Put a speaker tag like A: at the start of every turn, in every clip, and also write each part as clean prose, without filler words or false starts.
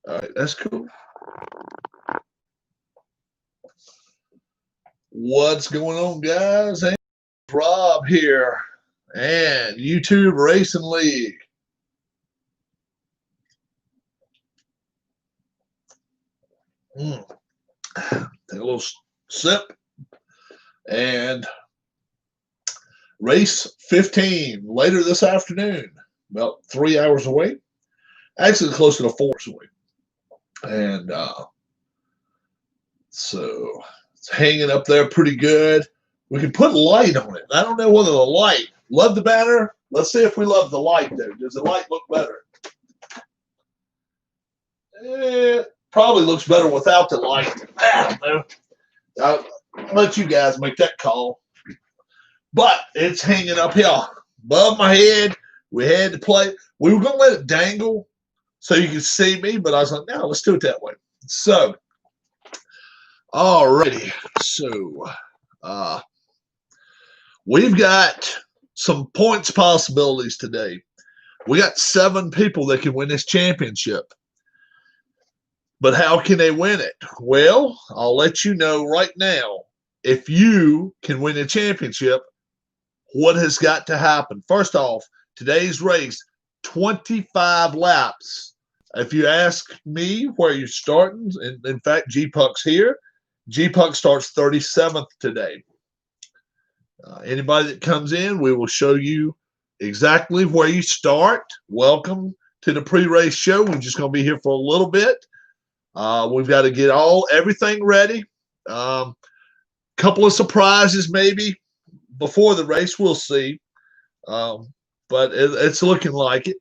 A: All right, that's cool. What's going on, guys? And Rob here, and YouTube Racing League. Take a little sip. And race 15 later this afternoon, about 3 hours away. Actually, closer to 4 hours away. And so it's hanging up there pretty good. We can put light on it. I don't know whether the light, love the banner. Let's see if we love the light, though. Does the light look better? It probably looks better without the light. I don't know. I'll let you guys make that call. But it's hanging up here above my head. We had to play. We were going to let it dangle so you could see me, but I was like, no, let's do it that way. So, alrighty. So, we've got some points possibilities today. We got 7 people that can win this championship. But how can they win it? Well, I'll let you know right now. If you can win a championship, what has got to happen? First off, today's race, 25 laps. If you ask me where you're starting, in fact, G-Puck's here. G-Puck starts 37th today. Anybody that comes in, we will show you exactly where you start. Welcome to the pre-race show. We're just going to be here for a little bit. We've got to get everything ready. Couple of surprises maybe before the race. We'll see. But it's looking like it.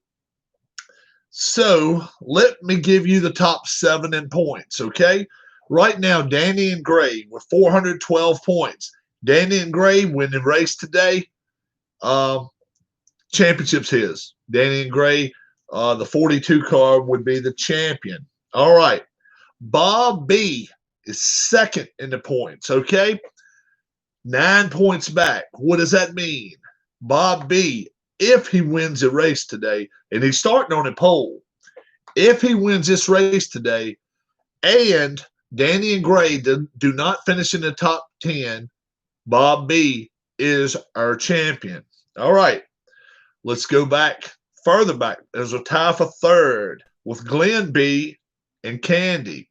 A: So let me give you the top 7 in points, okay? Right now, Danny and Gray with 412 points. Danny and Gray win the race today. Championship's his. Danny and Gray, the 42 car would be the champion. All right. Bob B is second in the points, okay? 9 points back. What does that mean? Bob B, if he wins the race today, and he's starting on a pole, if he wins this race today, and Danny and Gray do not finish in the top 10, Bob B is our champion. All right. Let's go back, further back. There's a tie for third with Glenn B and Candy.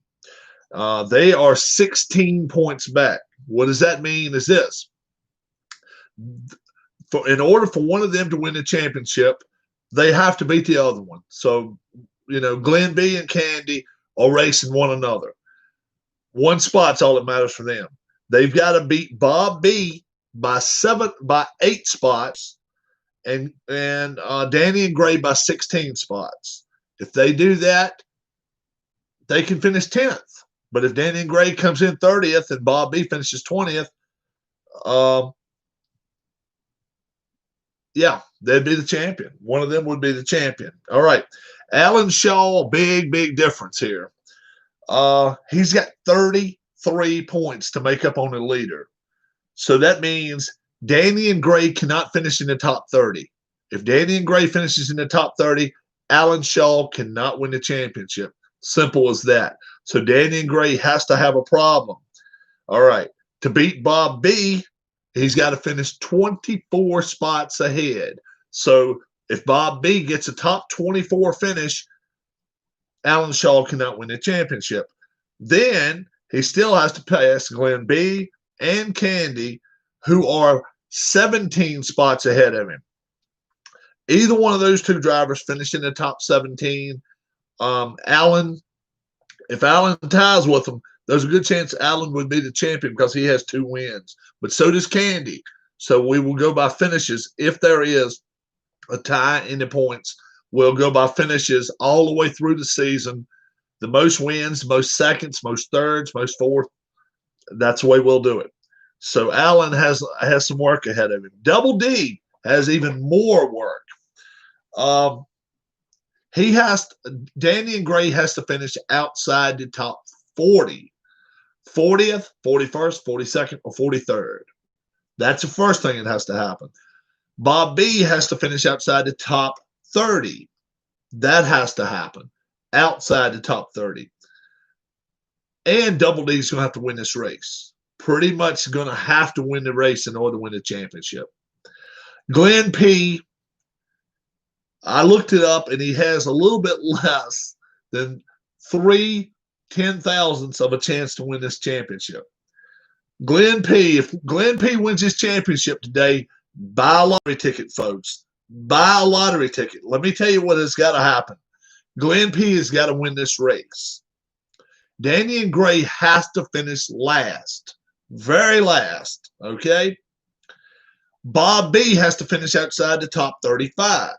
A: They are 16 points back. What does that mean is this. In order for one of them to win the championship, they have to beat the other one. So, Glenn B and Candy are racing one another. One spot's all that matters for them. They've got to beat Bob B by 8 spots and Danny and Gray by 16 spots. If they do that, they can finish 10th. But if Danny and Gray comes in 30th and Bob B finishes 20th, yeah, they'd be the champion. One of them would be the champion. All right. Alan Shaw, big difference here. He's got 33 points to make up on the leader. So that means Danny and Gray cannot finish in the top 30. If Danny and Gray finishes in the top 30, Alan Shaw cannot win the championship. Simple as that. So Danny and Gray has to have a problem. All right. To beat Bob B, he's got to finish 24 spots ahead. So if Bob B gets a top 24 finish, Alan Shaw cannot win the championship. Then he still has to pass Glenn B and Candy, who are 17 spots ahead of him. Either one of those 2 drivers finish in the top 17. If Alan ties with them, there's a good chance Alan would be the champion because he has 2 wins. But so does Candy. So we will go by finishes. If there is a tie in the points, we'll go by finishes all the way through the season. The most wins, most seconds, most thirds, most fourth. That's the way we'll do it. So Alan has some work ahead of him. Double D has even more work. Danny and Gray has to finish outside the top 40. 40th, 41st, 42nd, or 43rd. That's the first thing that has to happen. Bob B has to finish outside the top 30. That has to happen. outside the top 30. And Double D's going to have to win this race. Pretty much going to have to win the race in order to win the championship. Glenn P., I looked it up, and he has a little bit less than 3/10,000ths of a chance to win this championship. Glenn P., if Glenn P. wins his championship today, buy a lottery ticket, folks. Buy a lottery ticket. Let me tell you what has got to happen. Glenn P. has got to win this race. Daniel Gray has to finish last. Very last. Okay? Bob B. has to finish outside the top 35.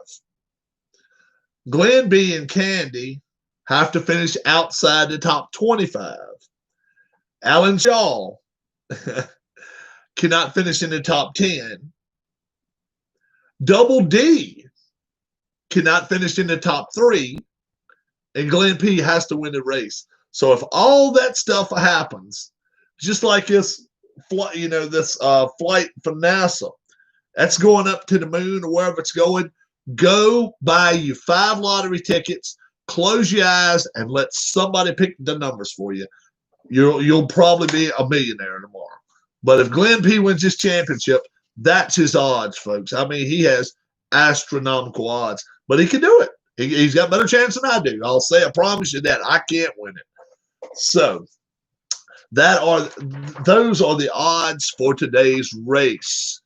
A: Glenn B. and Candy have to finish outside the top 25. Alan Shaw cannot finish in the top 10. Double D cannot finish in the top 3. And Glenn P. has to win the race. So if all that stuff happens, just like this, this flight from NASA, that's going up to the moon or wherever it's going, go buy you 5 lottery tickets, close your eyes, and let somebody pick the numbers for you. You'll probably be a millionaire tomorrow. But if Glenn P. wins this championship, that's his odds, folks. I mean, he has astronomical odds, but he can do it. He's got better chance than I do. I promise you that. I can't win it. So those are the odds for today's race.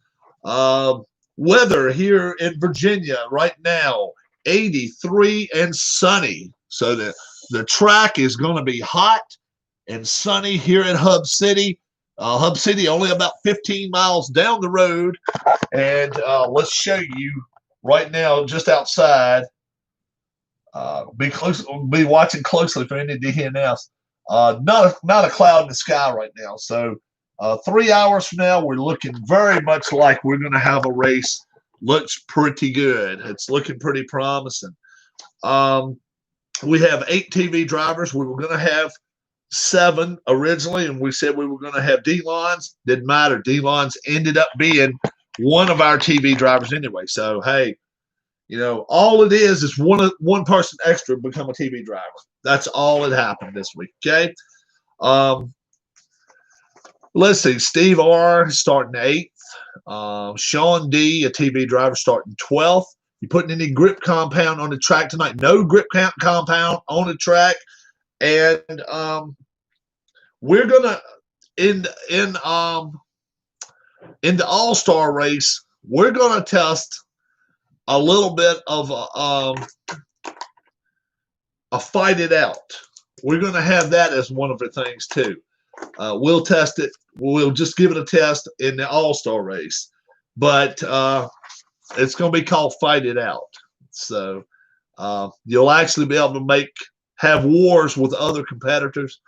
A: Weather here in Virginia right now, 83 and sunny. So the track is going to be hot and sunny here in Hub City. Hub City only about 15 miles down the road. And let's show you right now just outside. Be watching closely for any DNS. Not a cloud in the sky right now. So 3 hours from now, we're looking very much like we're going to have a race. Looks pretty good. It's looking pretty promising. We have 8 TV drivers. We were going to have 7 originally, and we said we were going to have D-Lons. Didn't matter. D-Lons ended up being one of our TV drivers anyway. So, hey, all it is one person extra become a TV driver. That's all that happened this week, okay? Let's see. Steve R. starting 8th. Sean D., a TV driver, starting 12th. You putting any grip compound on the track tonight? No grip compound on the track. And we're going to, in the All-Star race, we're going to test a little bit of a fight it out. We're going to have that as one of the things too. We'll test it. We'll just give it a test in the All-Star race, but it's going to be called Fight It Out. So you'll actually be able to have wars with other competitors,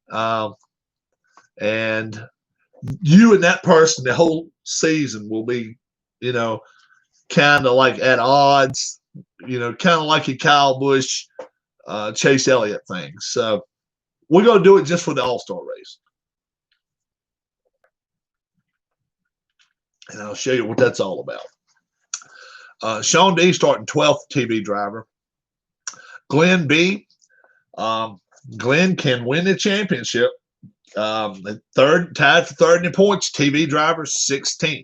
A: and you and that person the whole season will be, kind of like at odds, kind of like a Kyle Busch, Chase Elliott thing. So we're going to do it just for the All-Star race. And I'll show you what that's all about. Sean D. starting 12th TV driver. Glenn B. Glenn can win the championship. Tied for third in the points. TV driver 16th.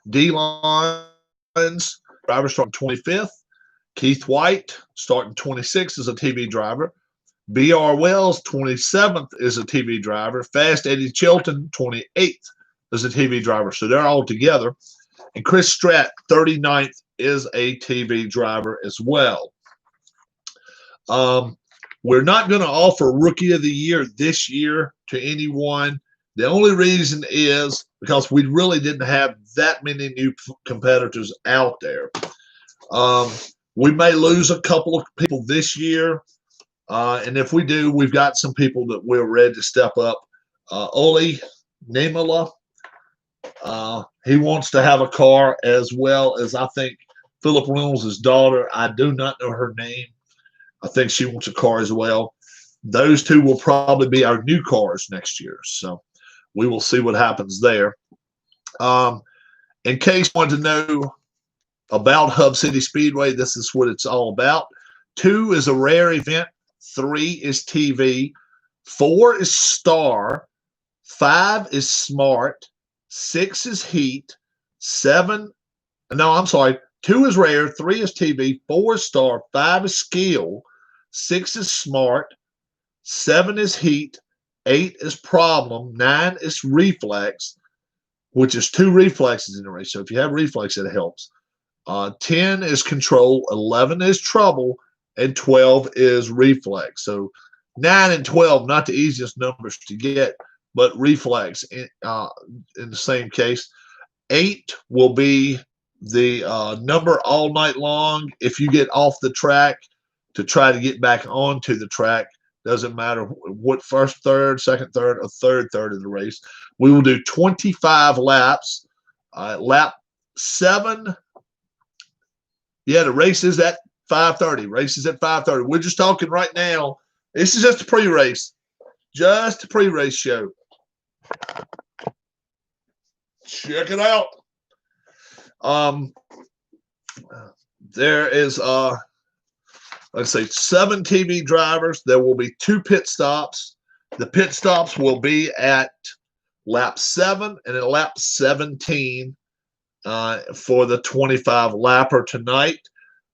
A: D-Lines driver starting 25th. Keith White starting 26th as a TV driver. B.R. Wells 27th is a TV driver. Fast Eddie Chilton 28th as a TV driver. So they're all together. And Chris Stratt 39th is a TV driver as well. We're not going to offer Rookie of the Year this year to anyone. The only reason is because we really didn't have that many new competitors out there. We may lose a couple of people this year. And if we do, we've got some people that we're ready to step up. Oli Nemala, he wants to have a car, as well as I think Philip Reynolds' daughter. I do not know her name. I think she wants a car as well. Those two will probably be our new cars next year. So we will see what happens there. In case you want to know about Hub City Speedway, this is what it's all about. 2 is a rare event. 3 is TV. 4 is star. 5 is smart. 6 is heat. 7, no, I'm sorry. 2 is rare. 3 is TV. 4 is star. 5 is skill. 6 is smart. 7 is heat. 8 is problem. 9 is reflex, which is 2 reflexes in the race. So if you have reflex, it helps. 10 is control. 11 is trouble. And 12 is reflex. So 9 and 12, not the easiest numbers to get, but reflex in the same case. 8 will be the number all night long. If you get off the track to try to get back onto the track, doesn't matter what first third, second third, or third of the race. We will do 25 laps. Lap 7. Yeah, the race is at 5:30. Race is at 5:30. We're just talking right now. This is just a pre-race. Just a pre-race show. Check it out. There is let's say 7 TV drivers. There will be 2 pit stops. The pit stops will be at lap 7 and at lap 17 for the 25 lapper tonight.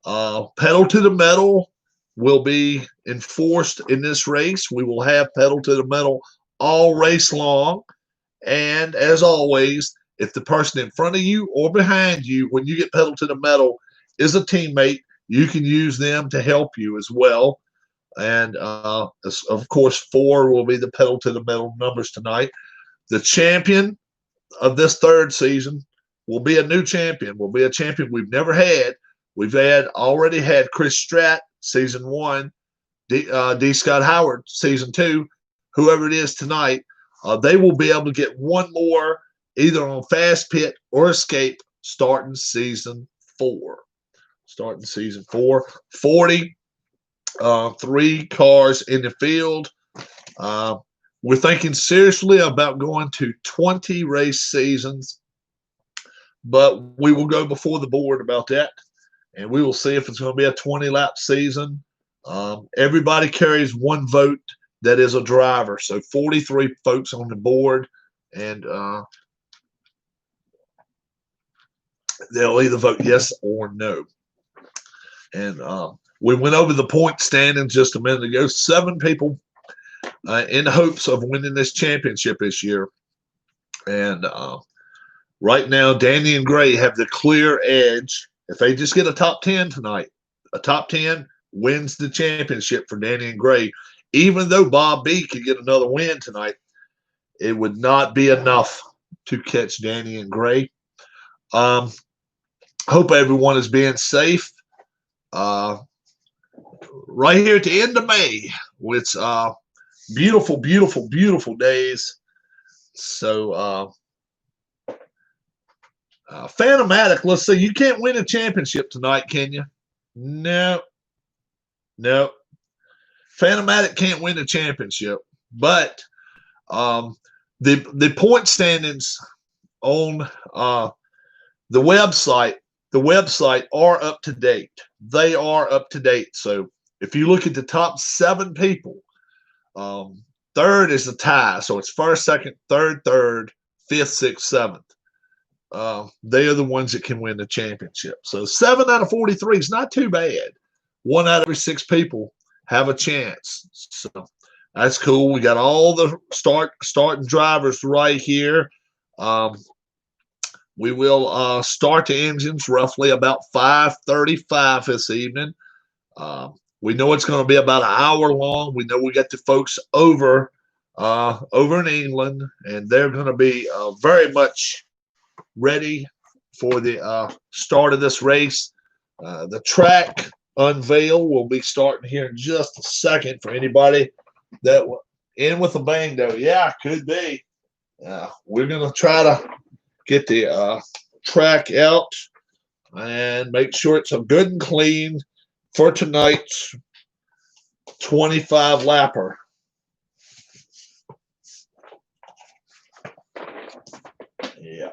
A: Pedal to the metal will be enforced in this race. We will have pedal to the metal all race long. And as always, if the person in front of you or behind you, when you get pedal to the metal, is a teammate, you can use them to help you as well. And, of course, 4 will be the pedal to the metal numbers tonight. The champion of this 3rd season will be a new champion, will be a champion we've never had. We've already had Chris Stratt, season 1, D. Scott Howard, season 2, whoever it is tonight. They will be able to get one more either on Fast Pit or Escape starting season 4. 40, 3 cars in the field. We're thinking seriously about going to 20 race seasons, but we will go before the board about that, and we will see if it's going to be a 20-lap season. Everybody carries 1 vote that is a driver, so 43 folks on the board, and they'll either vote yes or no. And we went over the point standings just a minute ago. 7 people in hopes of winning this championship this year. And right now, Danny and Gray have the clear edge. If they just get a top 10 tonight, a top 10 wins the championship for Danny and Gray. Even though Bob B could get another win tonight, it would not be enough to catch Danny and Gray. Hope everyone is being safe. Right here at the end of May, with beautiful, beautiful, beautiful days. So, Phantomatic, let's see. You can't win a championship tonight, can you? No. Phantomatic can't win a championship. But the point standings on the website are up to date. They are up to date. So if you look at the top 7 people, 3rd is a tie. So it's 1st, 2nd, 3rd, 5th, 6th, 7th. They are the ones that can win the championship. So 7 out of 43 is not too bad. 1 out of every 6 people have a chance. So that's cool. We got all the starting drivers right here. We will start the engines roughly about 5:35 this evening. We know it's going to be about an hour long. We know we got the folks over in England, and they're going to be very much ready for the start of this race. The track unveil will be starting here in just a second for anybody that in with a bang, though. Yeah, could be. We're going to try to get the track out and make sure it's good and clean for tonight's 25 lapper. Yeah.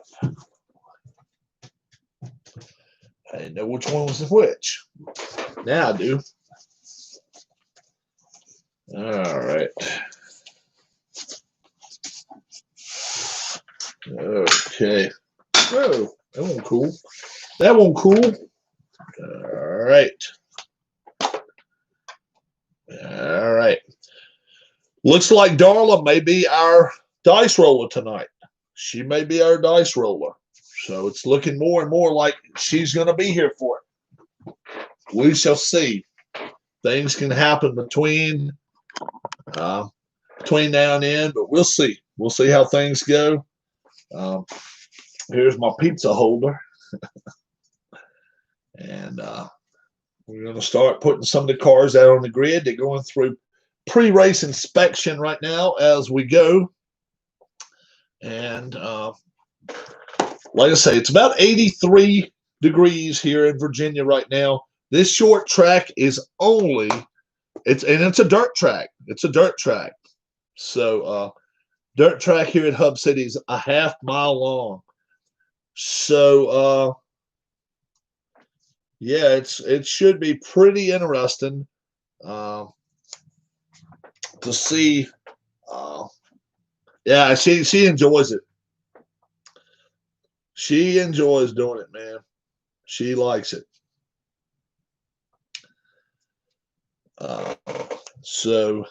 A: I didn't know which one was which. Now I do. All right. Okay. Oh, that one cool. That one cool. All right. All right. Looks like Darla may be our dice roller tonight. She may be our dice roller. So it's looking more and more like she's going to be here for it. We shall see. Things can happen between now and then, but we'll see. We'll see how things go. Here's my pizza holder. And we're going to start putting some of the cars out on the grid. They're going through pre-race inspection right now as we go. And like I say, it's about 83 degrees here in Virginia right now. This short track is it's a dirt track. It's a dirt track. So dirt track here at Hub City is a half-mile long. So yeah, it should be pretty interesting to see. Yeah, she enjoys it. She enjoys doing it, man. She likes it. So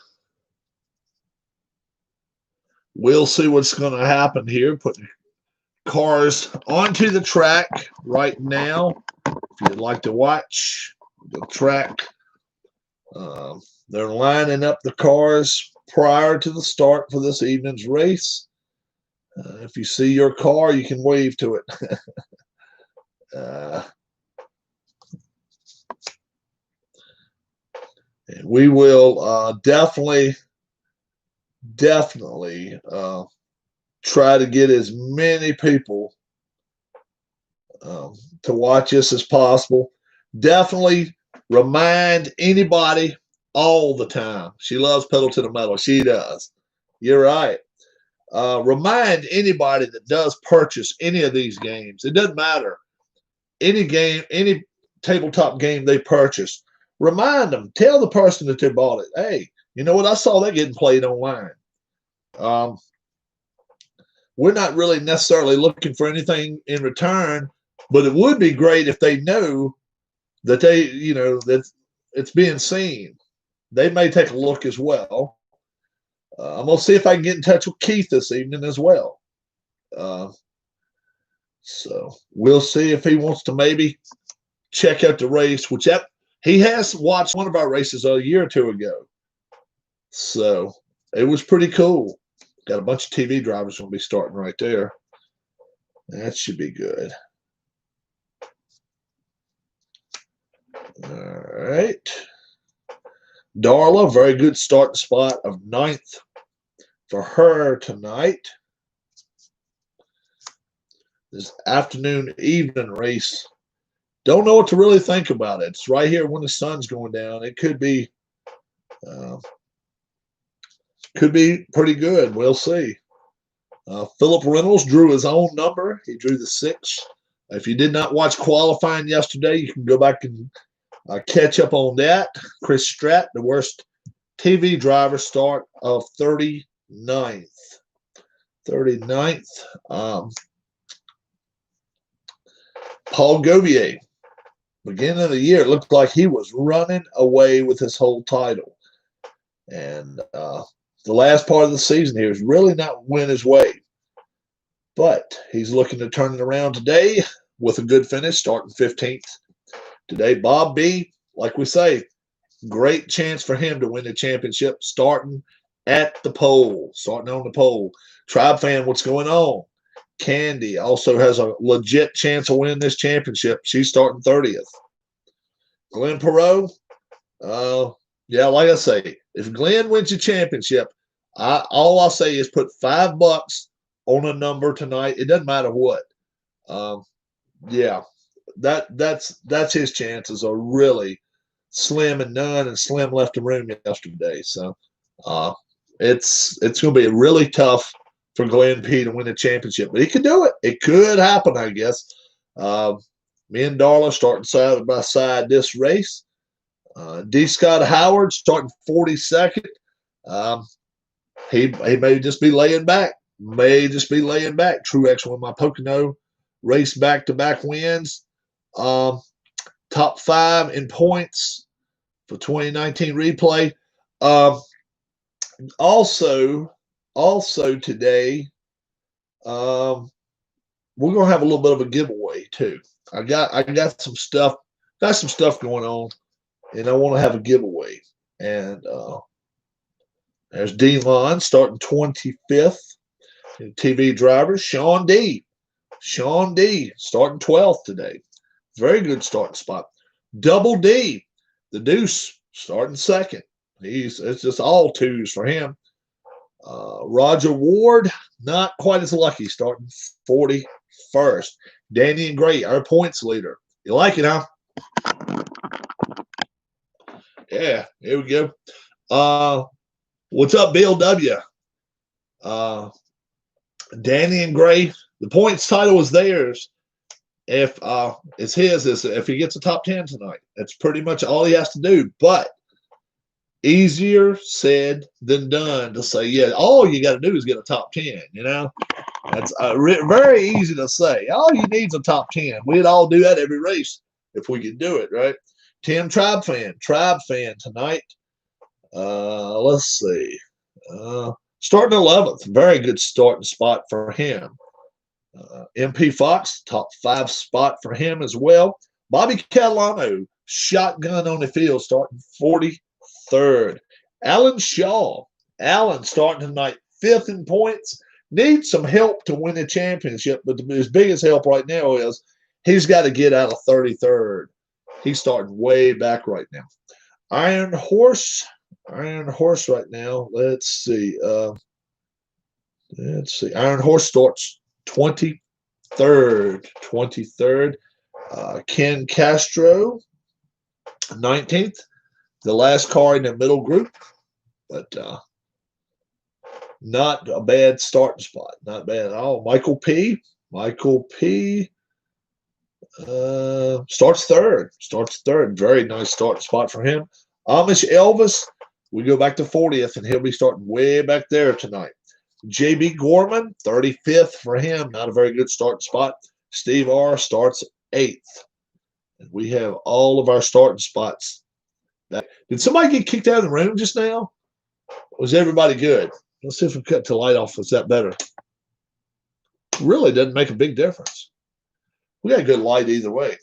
A: we'll see what's going to happen here. Putting cars onto the track right now. If you'd like to watch the track, they're lining up the cars prior to the start for this evening's race. If you see your car, you can wave to it. And we will definitely try to get as many people to watch this as possible. Definitely remind anybody all the time. She loves pedal to the metal. She does. You're right. Remind anybody that does purchase any of these games. It doesn't matter. Any game, any tabletop game they purchase, remind them. Tell the person that they bought it, hey, you know what? I saw that getting played online. We're not really necessarily looking for anything in return, but it would be great if they know that that it's being seen. They may take a look as well. I'm going to see if I can get in touch with Keith this evening as well. So we'll see if he wants to maybe check out the race, which he has watched one of our races a year or two ago. So it was pretty cool. Got a bunch of TV drivers going to be starting right there. That should be good. All right. Darla, very good starting spot of 9th for her tonight. This afternoon, evening race. Don't know what to really think about it. It's right here when the sun's going down. It could be pretty good. We'll see. Philip Reynolds drew his own number. He drew the 6. If you did not watch qualifying yesterday, you can go back and catch up on that. Chris Stratt, the worst TV driver start of 39th. 39th. Paul Govier, beginning of the year, it looked like he was running away with his whole title. And the last part of the season here is really not win his way. But he's looking to turn it around today with a good finish, starting 15th. Today, Bob B., like we say, great chance for him to win the championship starting at the pole, starting on the pole. Tribe fan, what's going on? Candy also has a legit chance of winning this championship. She's starting 30th. Glenn Perot, yeah, like I say, if Glenn wins the championship, all I'll say is put $5 on a number tonight. It doesn't matter what. Yeah, that's his chances are really slim and none, and Slim left the room yesterday. So it's going to be really tough for Glenn P to win the championship, but he could do it. It could happen, I guess. Me and Darla starting side by side this race. D. Scott Howard starting 42nd. Um, he may just be laying back. May just be laying back. Truex won my Pocono race back-to-back wins. Um, top 5 in points for 2019 replay. Um, also today, we're gonna have a little bit of a giveaway too. I got some stuff going on, and I want to have a giveaway. And there's D-Lon starting 25th. TV driver Sean D. Sean D. starting 12th today. Very good starting spot. Double D. The Deuce starting second. It's just all twos for him. Roger Ward, not quite as lucky, starting 41st. Danny and Gray, our points leader. You like it, huh? Yeah, here we go. What's up, Bill W? Danny and Gray, the points title is theirs. If it's his, is if he gets a top 10 tonight. That's pretty much all he has to do. But easier said than done to say, yeah, all you got to do is get a top 10, you know? That's very easy to say. All you need is a top 10. We'd all do that every race if we could do it, right? Tim Tribe fan tonight. Let's see. Starting 11th. Very good starting spot for him. MP Fox, top 5 spot for him as well. Bobby Catalano, shotgun on the field, starting 43rd. Alan Shaw, starting tonight, 5th in points. Needs some help to win the championship, but his biggest help right now is he's got to get out of 33rd. He's starting way back right now. Iron Horse right now. Let's see. Iron Horse starts 23rd. Ken Castro, 19th. The last car in the middle group, but not a bad starting spot. Not bad at all. Michael P. Starts third. Very nice starting spot for him. Amish Elvis, we go back to 40th, and he'll be starting way back there tonight. JB Gorman, 35th for him. Not a very good starting spot. Steve R. starts 8th. And we have all of our starting spots. Did somebody get kicked out of the room just now? Was everybody good? Let's see if we cut the light off. Is that better? Really doesn't make a big difference. We got a good light either way.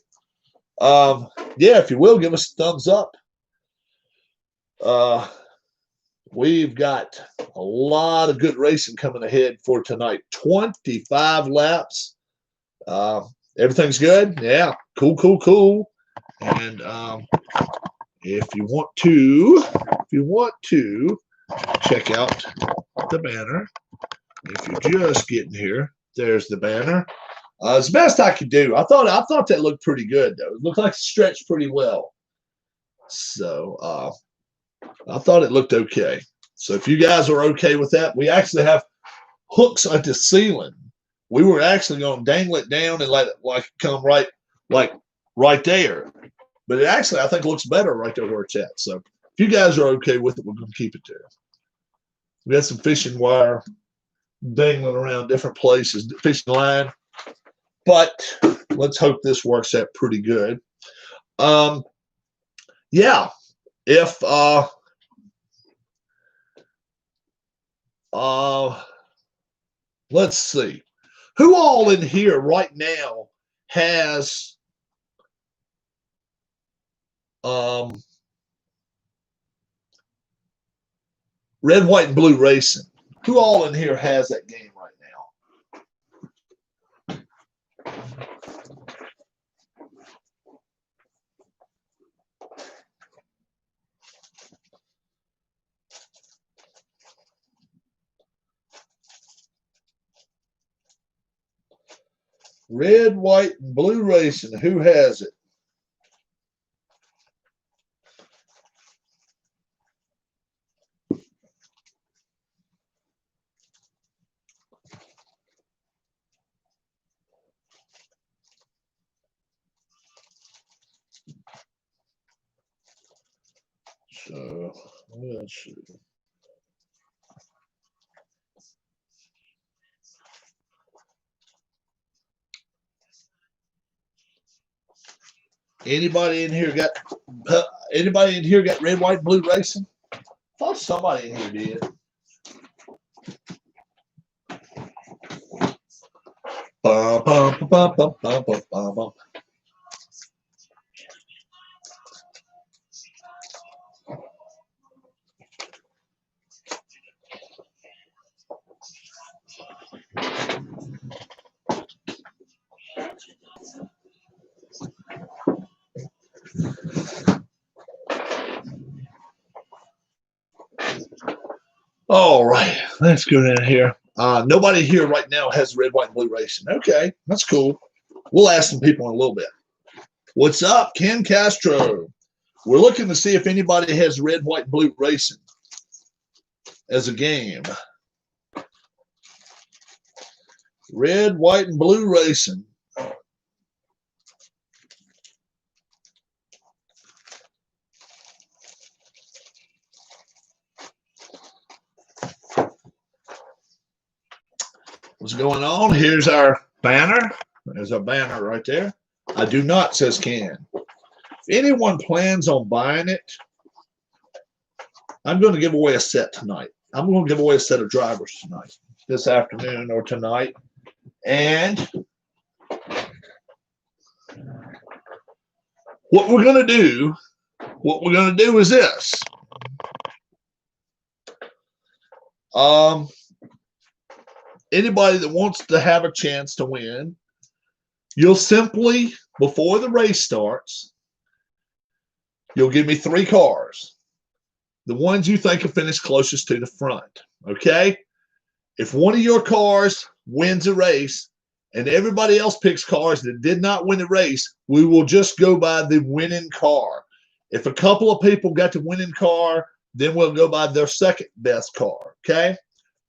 A: Yeah, if you will, give us a thumbs up. We've got a lot of good racing coming ahead for tonight. 25 laps. Everything's good? Yeah. Cool. And if you want to check out the banner, if you're just getting here, there's the banner. It's the best I could do. I thought that looked pretty good, though. It looked like it stretched pretty well. So I thought it looked okay. So if you guys are okay with that, we actually have hooks at the ceiling. We were actually going to dangle it down and let it come right there. But it actually, I think, looks better right there where it's at. So if you guys are okay with it, we're going to keep it there. We got some fishing wire dangling around different places, fishing line. But let's hope this works out pretty good. Yeah. If let's see. Who all in here right now has Red, White, and Blue Racing? Who all in here has that game right now? Red, White, and Blue Racing. Who has it? So let's see. Anybody in here got red, white, blue racing? I thought somebody in here did. Bum, bum, bum, bum, bum, bum, bum, bum. All right, let's go in here. Nobody here right now has red, white, and blue racing. Okay, that's cool. We'll ask some people in a little bit. What's up, Ken Castro? We're looking to see if anybody has red, white, and blue racing as a game. Red, white, and blue racing. What's going on? Here's our banner. There's a banner right there. I do not, says Ken. If anyone plans on buying it, I'm going to give away a set tonight. I'm going to give away a set of drivers tonight, this afternoon or tonight. And what we're going to do is this. Anybody that wants to have a chance to win, you'll simply, before the race starts, you'll give me 3 cars. The ones you think will finish closest to the front, okay? If one of your cars wins a race and everybody else picks cars that did not win the race, we will just go by the winning car. If a couple of people got the winning car, then we'll go by their second best car, okay?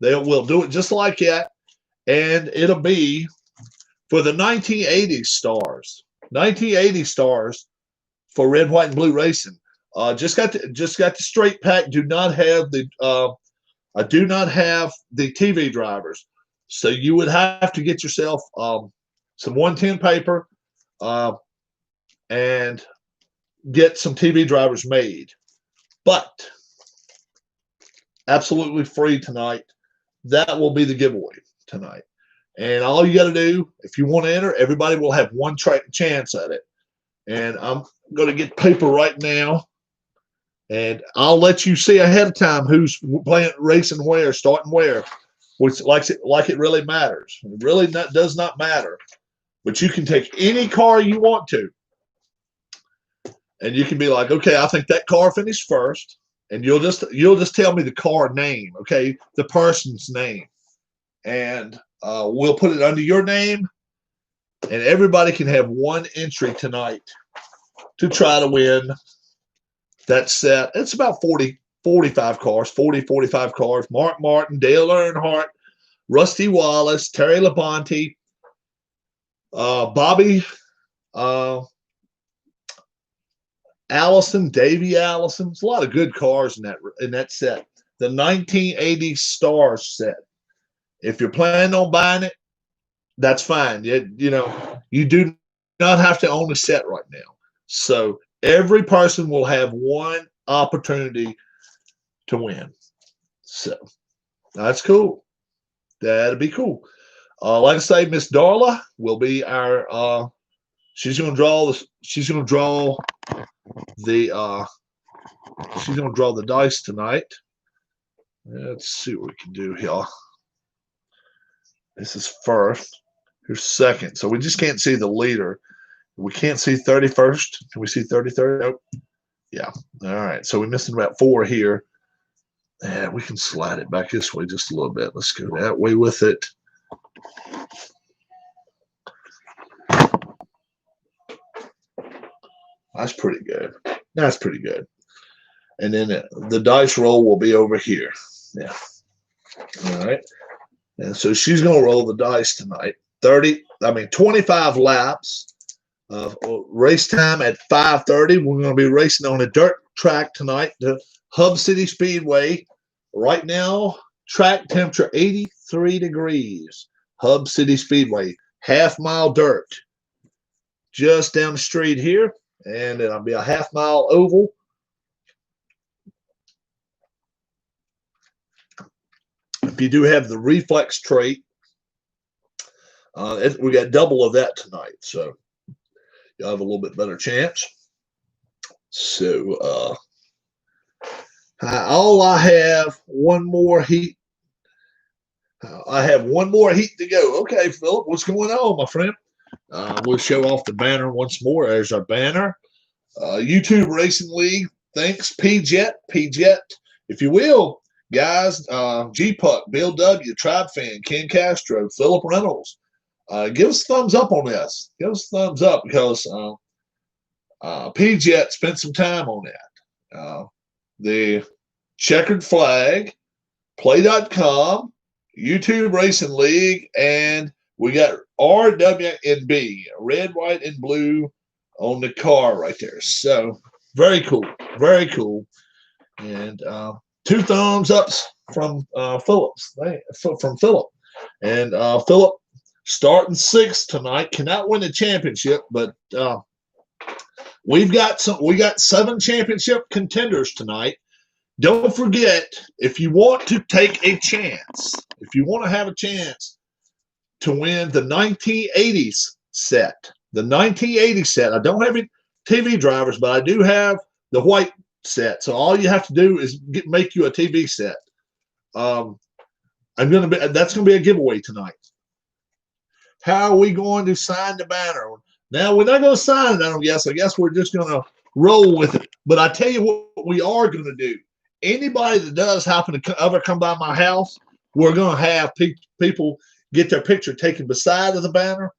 A: We'll do it just like that, and it'll be for the 1980 stars. 1980 stars for red, white, and blue racing. Just got the straight pack. Do not have the I do not have the TV drivers, so you would have to get yourself some 110 paper and get some TV drivers made. But absolutely free tonight. That will be the giveaway tonight. And all you got to do, if you want to enter, everybody will have one chance at it. And I'm going to get paper right now. And I'll let you see ahead of time who's playing, racing where, starting where, which like it really matters. It really does not matter. But you can take any car you want to. And you can be like, okay, I think that car finished first. And you'll just tell me the car name, okay, the person's name, and we'll put it under your name, and everybody can have one entry tonight to try to win that set. It's about 45 cars, 45 cars. Mark Martin, Dale Earnhardt, Rusty Wallace, Terry Labonte, Bobby Allison, Davey Allison. There's a lot of good cars in that set. The 1980 Stars set. If you're planning on buying it, that's fine. You do not have to own a set right now. So every person will have one opportunity to win. So that's cool. That'd be cool. Like I say, Miss Darla will be our. She's going to draw the dice tonight. Let's see what we can do here. This is first. Here's second. So we just can't see the leader. We can't see 31st. Can we see 33rd? Nope. Yeah. All right. So we're missing about 4 here. And we can slide it back this way just a little bit. Let's go that way with it. That's pretty good. That's pretty good. And then the dice roll will be over here. Yeah. All right. And so she's going to roll the dice tonight. 25 laps of race time at 5:30. We're going to be racing on a dirt track tonight, the Hub City Speedway. Right now, track temperature 83 degrees. Hub City Speedway, half-mile dirt. Just down the street here. And it'll be a half-mile oval. If you do have the reflex trait, we got double of that tonight, so you'll have a little bit better chance. So all I have one more heat. I have one more heat to go. Okay, Philip, what's going on, my friend? We'll show off the banner once more. There's our banner. YouTube Racing League. Thanks, P-Jet. P-Jet, if you will, guys. G-Puck, Bill W., Tribe Fan, Ken Castro, Philip Reynolds. Give us a thumbs up on this. Give us a thumbs up because P-Jet spent some time on that. The Checkered Flag, Play.com, YouTube Racing League, and we got RWNB, red, white, and blue on the car right there. So very cool. Very cool. And 2 thumbs ups from Philip. And Philip starting 6th tonight. Cannot win the championship, but we got 7 championship contenders tonight. Don't forget, if you want to take a chance, if you want to have a chance to win the 1980s set, the 1980 set, I don't have any TV drivers, but I do have the white set. So all you have to do is make you a TV set. That's going to be a giveaway tonight. How are we going to sign the banner? Now, we're not going to sign it, I don't guess. I guess we're just going to roll with it. But I tell you what we are going to do. Anybody that does happen to ever come by my house, we're going to have people get their picture taken beside of the banner.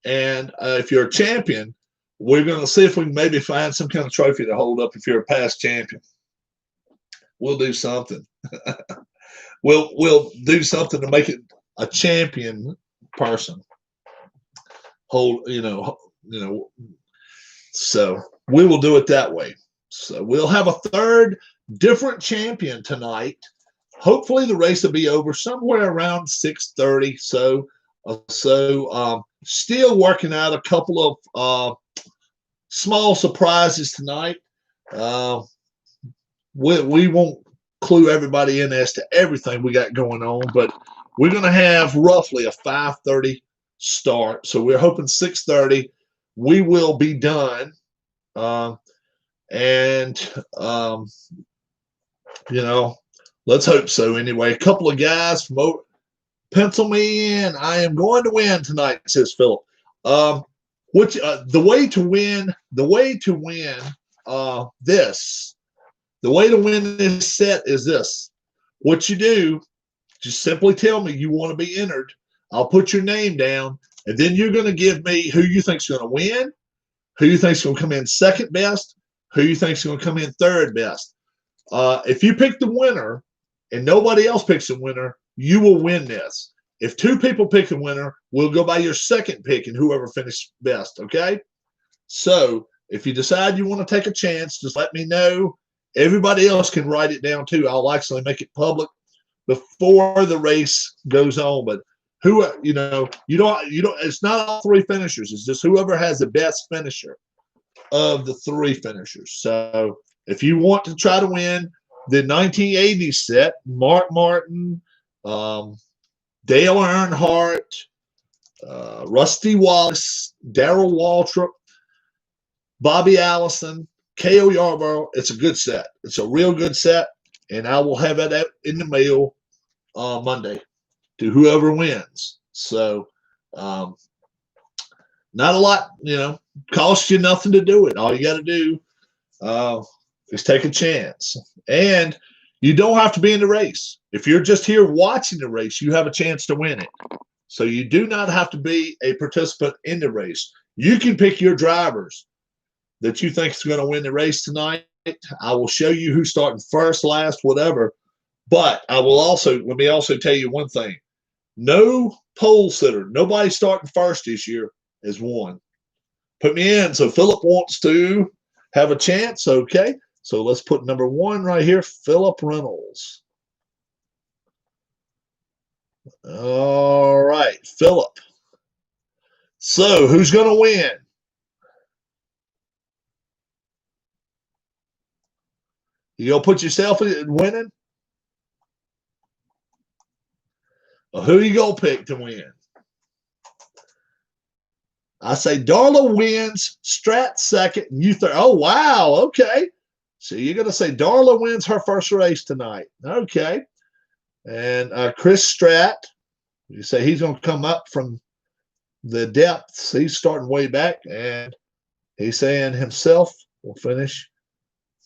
A: And if you're a champion, we're going to see if we can maybe find some kind of trophy to hold up if you're a past champion. We'll do something. We'll do something to make it a champion person. So we will do it that way. So we'll have a 3rd different champion tonight. Hopefully the race will be over somewhere around 6:30. So still working out a couple of small surprises tonight. We won't clue everybody in as to everything we got going on, but we're going to have roughly a 5:30 start. So we're hoping 6:30 we will be done. Let's hope so anyway. A couple of guys from pencil me in. I am going to win tonight, says Philip. The way to win this set is this. What you do, just simply tell me you want to be entered. I'll put your name down, and then you're going to give me who you think is going to win, who you think is going to come in 2nd best, who you think is going to come in 3rd best. If you pick the winner and nobody else picks the winner, you will win this. If 2 people pick a winner, we'll go by your 2nd pick and whoever finished best, okay? So if you decide you want to take a chance, just let me know. Everybody else can write it down too. I'll actually make it public before the race goes on. But you don't, it's not all 3 finishers. It's just whoever has the best finisher of the 3 finishers. So if you want to try to win the 1980s set, Mark Martin, Dale Earnhardt, Rusty Wallace, Darrell Waltrip, Bobby Allison, Cale Yarborough, it's a good set. It's a real good set, and I will have it in the mail Monday to whoever wins. So not a lot, costs you nothing to do it. All you got to do is take a chance. And you don't have to be in the race. If you're just here watching the race, you have a chance to win it. So you do not have to be a participant in the race. You can pick your drivers that you think is going to win the race tonight. I will show you who's starting first, last, whatever. But let me also tell you one thing. No pole sitter, nobody starting first this year has won. Put me in. So Philip wants to have a chance. Okay. So let's put number 1 right here, Philip Reynolds. All right, Philip. So who's going to win? You gonna put yourself in winning? Well, who you gonna pick to win? I say Darla wins, Strat second, and you third. Oh wow, okay. So you're gonna say Darla wins her first race tonight. Okay. And Chris Strat, you say he's gonna come up from the depths. He's starting way back, and he's saying himself will finish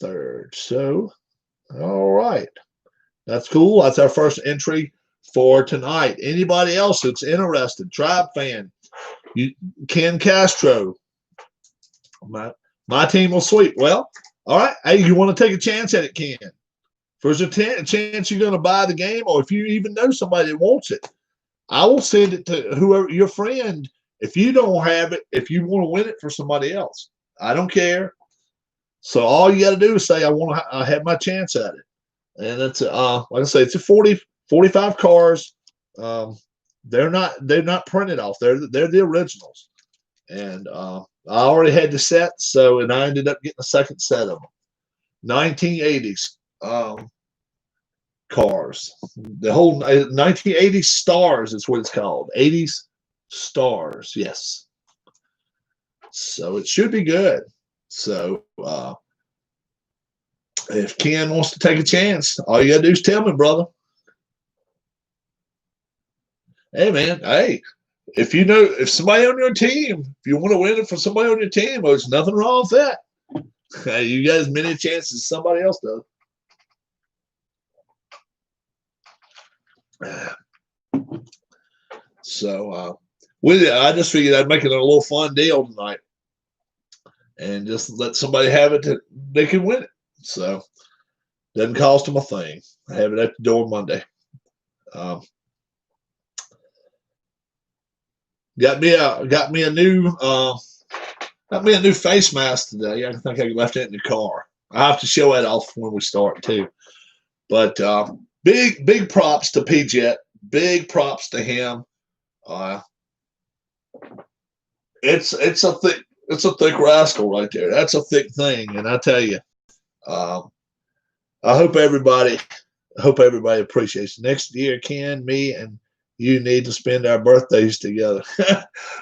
A: third. So, all right. That's cool. That's our first entry for tonight. Anybody else that's interested, Tribe fan, Ken Castro, my team will sweep. Well, all right. Hey, you want to take a chance at it, Ken? If there's a chance you're going to buy the game, or if you even know somebody that wants it, I will send it to whoever your friend. If you don't have it, if you want to win it for somebody else, I don't care. So all you got to do is say, I have my chance at it. And it's like I say, it's a 45 cars. They're not printed off. They're the originals. And I already had the set, and I ended up getting a second set of them. 1980s cars. The whole 1980s stars is what it's called. 80s stars, yes. So it should be good. So if Ken wants to take a chance, all you gotta do is tell me, brother. Hey man, hey, if somebody on your team, if you want to win it for somebody on your team, well, there's nothing wrong with that. Hey, you got as many chances as somebody else does. So I just figured I'd make it a little fun deal tonight, and just let somebody have it that they can win it. So doesn't cost them a thing. I have it at the door Monday. Got me a new face mask today. I think I left it in the car. I have to show that off when we start too. But big props to P-Jet. Big props to him. It's a thick rascal right there. That's a thick thing, and I tell you, I hope everybody appreciates it. Next year, Ken, me, and you need to spend our birthdays together.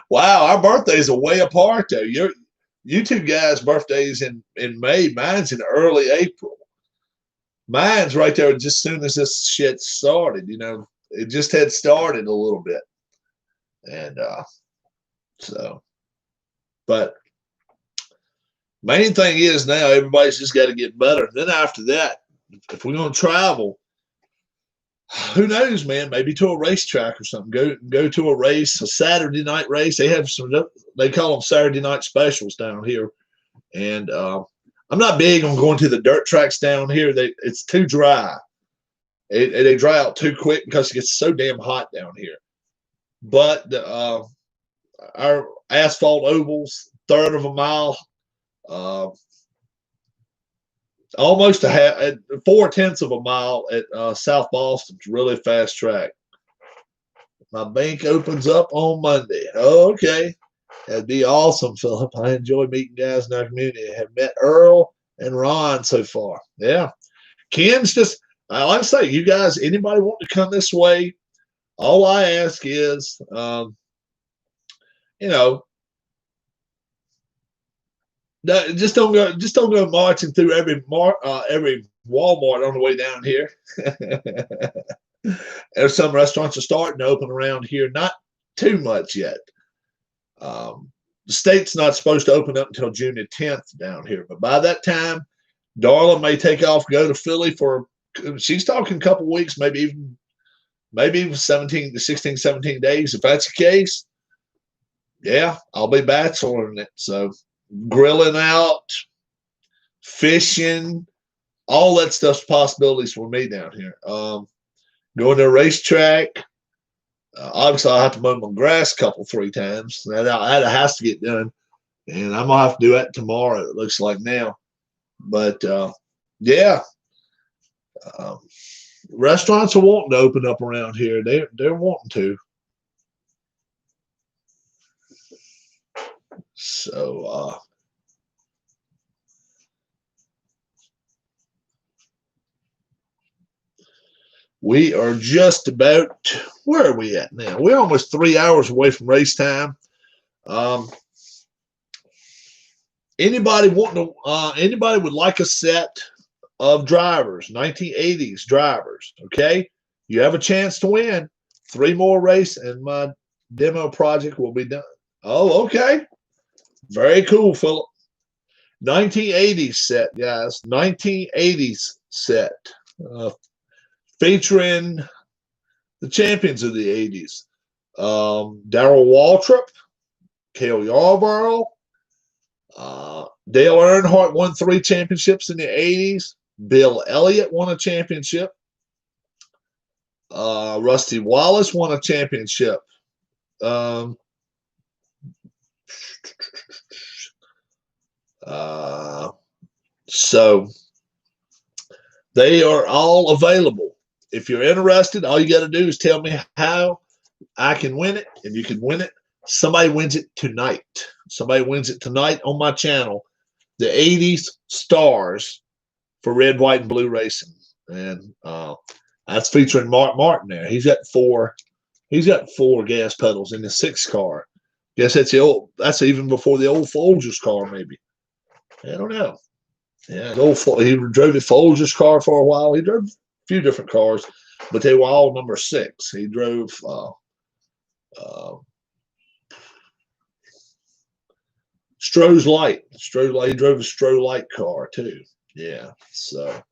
A: Wow, our birthdays are way apart though. You two guys' birthdays in May. Mine's in early April. Mine's right there just as soon as this shit started. It just had started a little bit, and but main thing is now everybody's just got to get better. And then after that, if we're going to travel, who knows, man? Maybe to a racetrack or something. Go to a race, a Saturday night race. They have they call them Saturday night specials down here. And I'm not big on going to the dirt tracks down here. It's too dry. They dry out too quick because it gets so damn hot down here. But our asphalt ovals, third of a mile, almost 4/10 of a mile at South Boston's really fast track. My bank opens up on Monday. Oh, okay. That'd be awesome, Philip. I enjoy meeting guys in our community. I have met Earl and Ron so far. Yeah. Ken's just, like I say, you guys, anybody want to come this way, all I ask is, just don't go marching through every Walmart on the way down here. There's some restaurants are starting to open around here, not too much yet. The state's not supposed to open up until June the 10th down here, but by that time, Darla may take off, go to Philly she's talking a couple weeks, maybe even 17 to 16, 17 days. If that's the case, yeah, I'll be bacheloring it. So grilling out, fishing, all that stuff's possibilities for me down here. Going to a racetrack. Obviously, I'll have to mow my grass three times. That has to get done. And I'm going to have to do that tomorrow, it looks like now. But, yeah. Restaurants are wanting to open up around here. They're wanting to. So, We are just about, where are we at now? We're almost 3 hours away from race time. Anybody would like a set of drivers, 1980s drivers, okay? You have a chance to win. 3 more races and my demo project will be done. Oh, okay. Very cool, Philip. 1980s set, guys. 1980s set. Featuring the champions of the 80s. Darrell Waltrip, Cale Yarborough, Dale Earnhardt won 3 championships in the 80s. Bill Elliott won a championship. Rusty Wallace won a championship. So they are all available. If you're interested, all you got to do is tell me how I can win it, and you can win it. Somebody wins it tonight. Somebody wins it tonight on my channel. The 80s stars for red, white, and blue racing, and that's featuring Mark Martin there. He's got 4 gas pedals in the 6 car. Guess that's the old. That's even before the old Folgers car, maybe. I don't know. Yeah, he drove the Folgers car for a while. He drove a few different cars, but they were all number 6. He drove Stroh's Light. He drove a Stroh Light car too. Yeah, so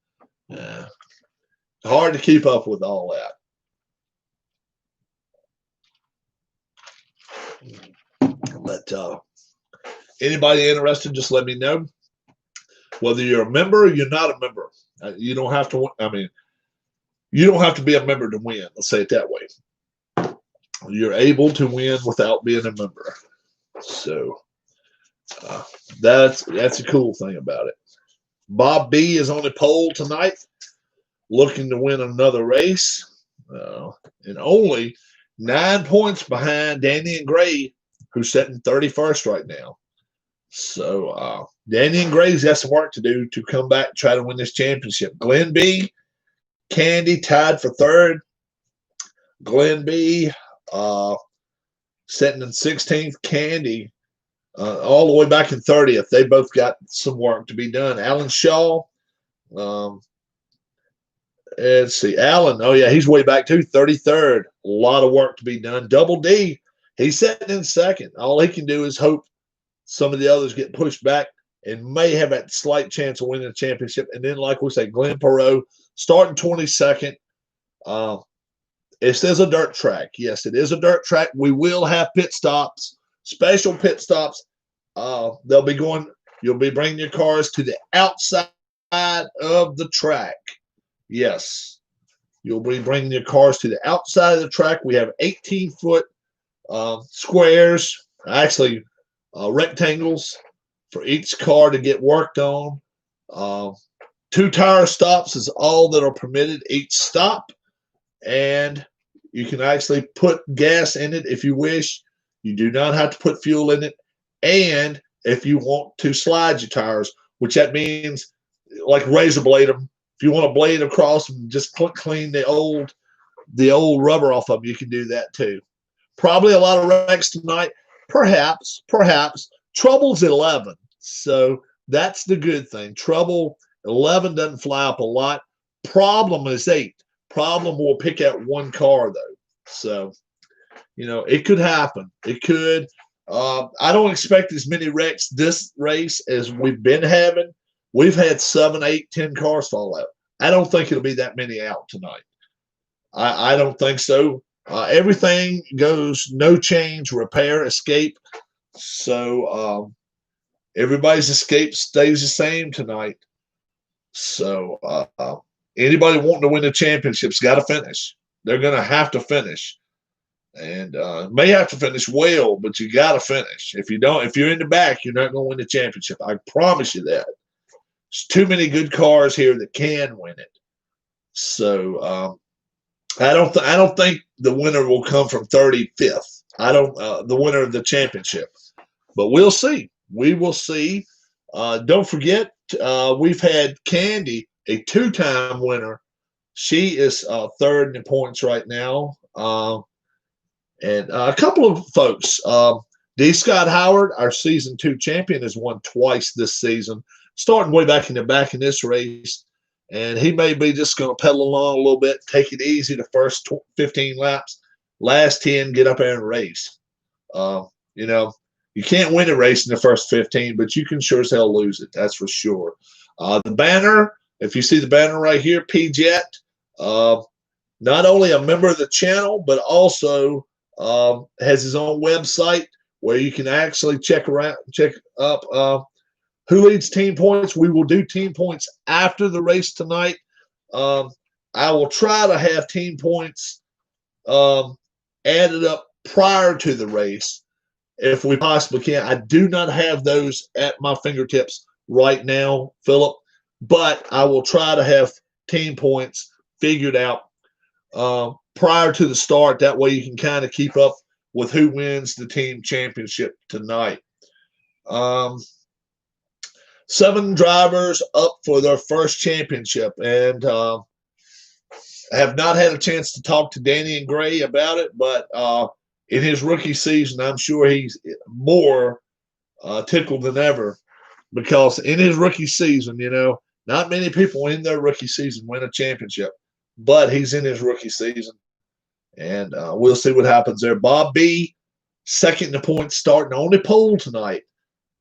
A: hard to keep up with all that. But anybody interested, just let me know. Whether you're a member or you're not a member, you don't have to. I mean, you don't have to be a member to win. Let's say it that way. You're able to win without being a member. So that's a cool thing about it. Bob B is on the pole tonight, looking to win another race, and only 9 points behind Danny and Gray, who's sitting 31st right now. So Danny and Gray's got some work to do to come back and try to win this championship. Glenn B, Candy tied for 3rd. Glenn B sitting in 16th. Candy all the way back in 30th. They both got some work to be done. Alan Shaw. Let's see. Alan, oh yeah, he's way back too, 33rd. A lot of work to be done. Double D, he's sitting in 2nd. All he can do is hope some of the others get pushed back and may have that slight chance of winning the championship. And then, like we say, Glenn Perot starting 22nd. It says a dirt track. Yes, it is a dirt track. We will have pit stops, special pit stops. They'll be going. You'll be bringing your cars to the outside of the track. Yes, you'll be bringing your cars to the outside of the track. We have 18-foot squares, actually rectangles for each car to get worked on. 2 tire stops is all that are permitted each stop, and you can actually put gas in it if you wish. You do not have to put fuel in it. And if you want to slide your tires, which that means like razor blade them, if you want to blade across and just clean the old rubber off of them, you can do that too. Probably a lot of wrecks tonight. Perhaps. Trouble's 11, so that's the good thing. Trouble 11 doesn't fly up a lot. Problem is 8. Problem will pick out 1 car though, so it could happen. It could. I don't expect as many wrecks this race as we've been having. We've had 7, 8, 10 cars fall out. I don't think it'll be that many out tonight. I don't think so. Everything goes no change, repair, escape. So everybody's escape stays the same tonight. So anybody wanting to win the championship's got to finish. They're going to have to finish. And may have to finish well, but you got to finish. If you're in the back, you're not going to win the championship. I promise you that. There's too many good cars here that can win it. So I don't think the winner will come from 35th. The winner of the championship, but we'll see. We will see. Don't forget, we've had Candy, a 2-time winner. She is third in the points right now. And a couple of folks. D. Scott Howard, our season 2 champion, has won twice this season, starting way back in this race. And he may be just going to pedal along a little bit, take it easy the first 15 laps, last 10, get up there and race. You know, you can't win a race in the first 15, but you can sure as hell lose it. That's for sure. The banner, if you see the banner right here, P-Jet, not only a member of the channel, but also has his own website where you can actually check up who leads team points. We will do team points after the race tonight. I will try to have team points added up prior to the race if we possibly can. I do not have those at my fingertips right now, Philip, but I will try to have team points figured out prior to the start. That way you can kind of keep up with who wins the team championship tonight. 7 drivers up for their first championship, and I have not had a chance to talk to Danny Gray about it, but in his rookie season, I'm sure he's more tickled than ever, because in his rookie season, you know, not many people in their rookie season win a championship, but he's in his rookie season, and we'll see what happens there. Bob B, second in the points, starting on the pole tonight.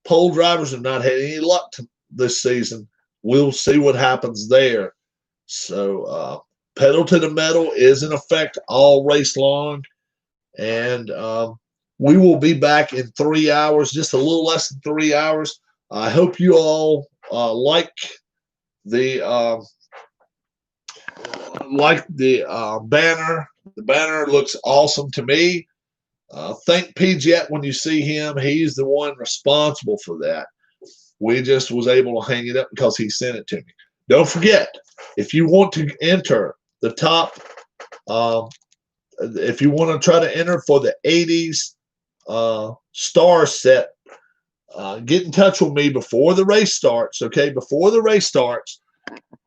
A: Pole drivers have not had any luck this season. We'll see what happens there. So pedal to the metal is in effect all race long, and we will be back in 3 hours, just a little less than 3 hours. I hope you all like the banner. The banner looks awesome to me. Thank P-Jet when you see him. He's the one responsible for that. We just was able to hang it up because he sent it to me. Don't forget, if you want to enter the top, if you want to try to enter for the 80s star set, get in touch with me before the race starts, okay? Before the race starts,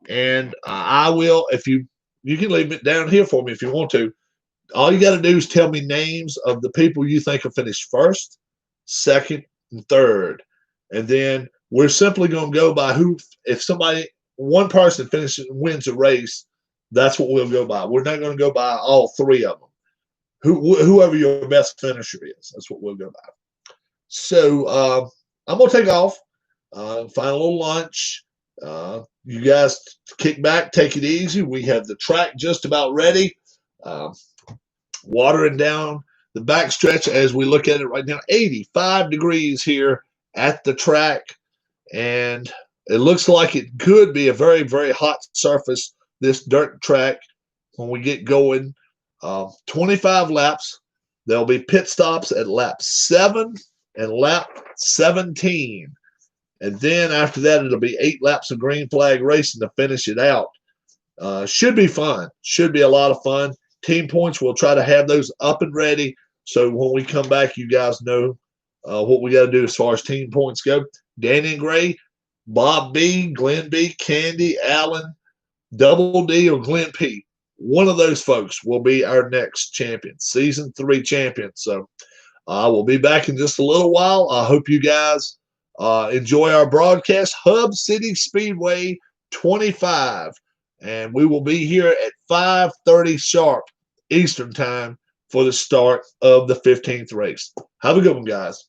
A: and I will, if you can leave it down here for me if you want to. All you got to do is tell me names of the people you think will finish first, second, and third. And then we're simply going to go by who, if one person finishes and wins a race, that's what we'll go by. We're not going to go by all 3 of them. Whoever your best finisher is, that's what we'll go by. So I'm going to take off, find a little lunch. You guys kick back, take it easy. We have the track just about ready. Watering down the backstretch as we look at it right now. 85 degrees here at the track, and it looks like it could be a very, very hot surface, this dirt track, when we get going. 25 laps. There'll be pit stops at lap 7 and lap 17. And then after that, it'll be 8 laps of green flag racing to finish it out. Should be fun. Should be a lot of fun. Team points, we'll try to have those up and ready. So when we come back, you guys know what we got to do as far as team points go. Danny Gray, Bob B, Glenn B, Candy, Allen, Double D, or Glenn P. One of those folks will be our next champion, season 3 champion. So we'll be back in just a little while. I hope you guys enjoy our broadcast. Hub City Speedway 25. And we will be here at 5:30 sharp Eastern time for the start of the 15th race. Have a good one, guys.